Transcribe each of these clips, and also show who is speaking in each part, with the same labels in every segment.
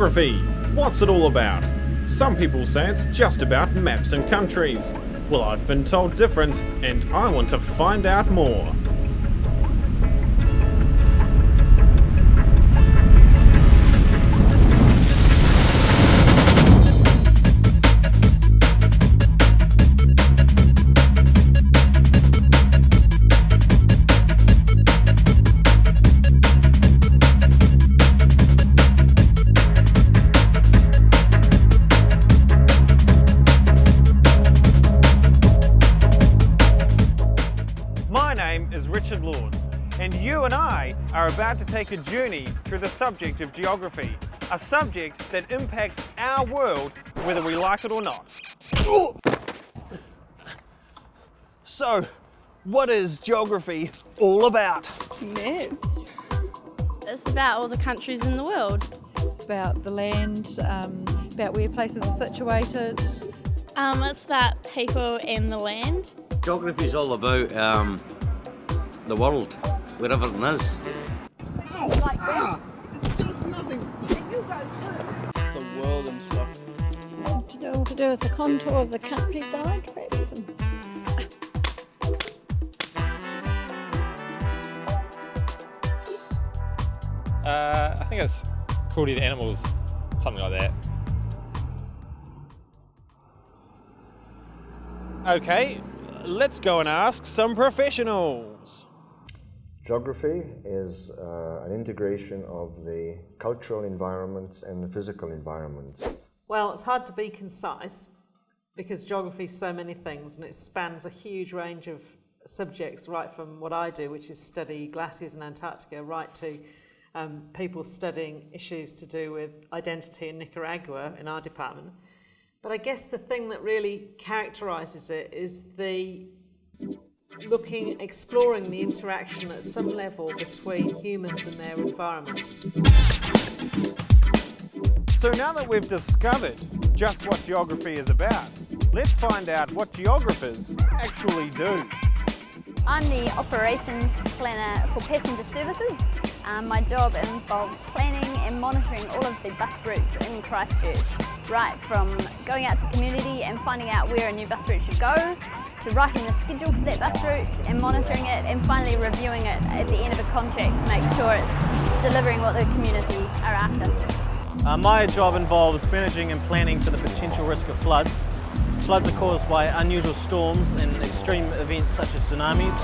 Speaker 1: Geography! What's it all about? Some people say it's just about maps and countries. Well, I've been told different, and I want to find out more. And you and I are about to take a journey through the subject of geography, a subject that impacts our world whether we like it or not.
Speaker 2: So, what is geography all about?
Speaker 3: Maps. It's about all the countries in the world.
Speaker 4: It's about the land, about where places are situated.
Speaker 3: It's about people and the land.
Speaker 5: Geography is all about the world, wherever it is.
Speaker 2: Like that? It's just nothing. You go through.
Speaker 6: The world and stuff.
Speaker 4: To do with the contour of the countryside, perhaps.
Speaker 7: I think it's cruelty to animals, something like that.
Speaker 1: Okay, let's go and ask some professionals.
Speaker 8: Geography is an integration of the cultural environments and the physical environments.
Speaker 9: Well, it's hard to be concise because geography is so many things and it spans a huge range of subjects, right from what I do, which is study glaciers in Antarctica, right to people studying issues to do with identity in Nicaragua in our department. But I guess the thing that really characterises it is the exploring the interaction at some level between humans and their environment.
Speaker 1: So now that we've discovered just what geography is about, let's find out what geographers actually do.
Speaker 10: I'm the operations planner for passenger services. My job involves planning and monitoring all of the bus routes in Christchurch, right from going out to the community and finding out where a new bus route should go, to writing the schedule for that bus route and monitoring it, and finally reviewing it at the end of a contract to make sure it's delivering what the community are after.
Speaker 11: My job involves managing and planning for the potential risk of floods. Floods are caused by unusual storms and extreme events such as tsunamis.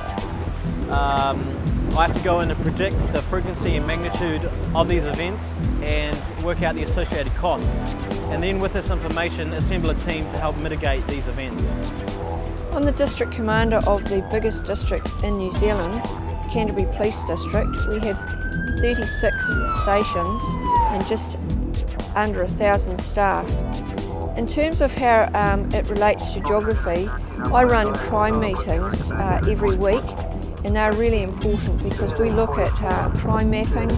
Speaker 11: I have to go in and predict the frequency and magnitude of these events and work out the associated costs. And then with this information, assemble a team to help mitigate these events.
Speaker 4: I'm the district commander of the biggest district in New Zealand, Canterbury Police District. We have 36 stations and just under 1,000 staff. In terms of how it relates to geography, I run crime meetings every week, and they're really important because we look at crime mapping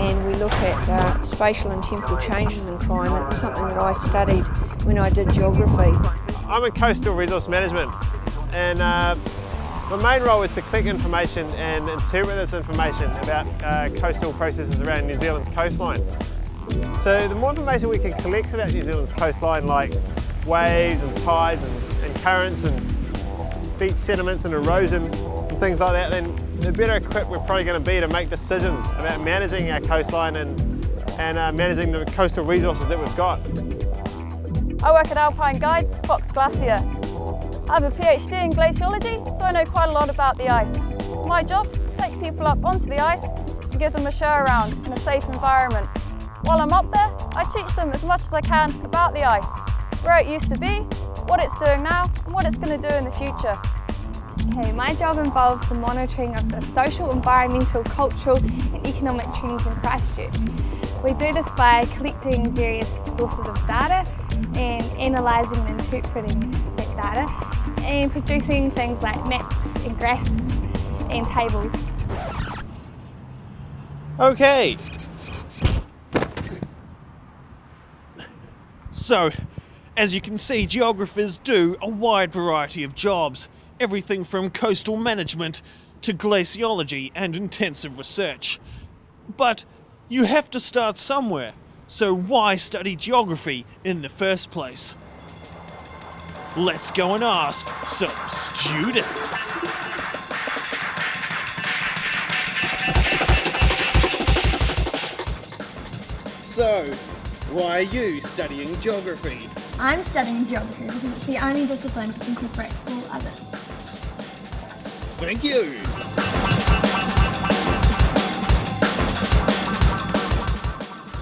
Speaker 4: and we look at spatial and temporal changes in crime, and it's something that I studied when I did geography.
Speaker 12: I'm in coastal resource management, and my main role is to collect information and interpret this information about coastal processes around New Zealand's coastline. So the more information we can collect about New Zealand's coastline, like waves and tides and currents and beach sediments and erosion and things like that, then the better equipped we're probably going to be to make decisions about managing our coastline and managing the coastal resources that we've got.
Speaker 13: I work at Alpine Guides, Fox Glacier. I have a PhD in glaciology, so I know quite a lot about the ice. It's my job to take people up onto the ice and give them a show around in a safe environment. While I'm up there, I teach them as much as I can about the ice, where it used to be, what it's doing now, and what it's going to do in the future.
Speaker 14: Okay, my job involves the monitoring of the social, environmental, cultural and economic trends in Christchurch. We do this by collecting various sources of data and analysing and interpreting that data and producing things like maps and graphs and tables.
Speaker 1: Okay. So, as you can see, geographers do a wide variety of jobs, everything from coastal management to glaciology and intensive research. But you have to start somewhere. So why study geography in the first place? Let's go and ask some students. So, why are you studying geography?
Speaker 6: I'm studying geography because it's the only discipline which incorporates all others.
Speaker 1: Thank you.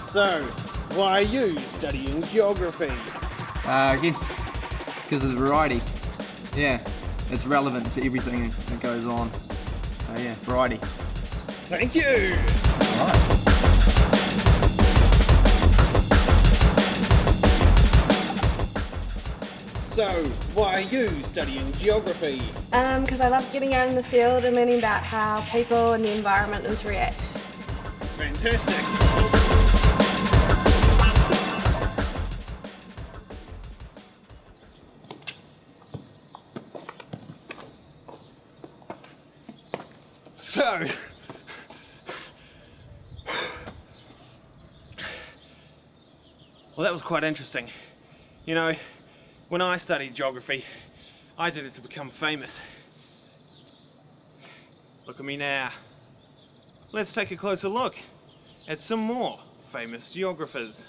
Speaker 1: So, why are you studying geography?
Speaker 15: I guess because of the variety. Yeah, it's relevant to everything that goes on. So yeah, variety.
Speaker 1: Thank you.
Speaker 15: All right.
Speaker 1: So, why are you studying geography?
Speaker 16: Because I love getting out in the field and learning about how people and the environment interact.
Speaker 1: Fantastic. So, well, that was quite interesting. You know, when I studied geography, I did it to become famous. Look at me now. Let's take a closer look at some more famous geographers.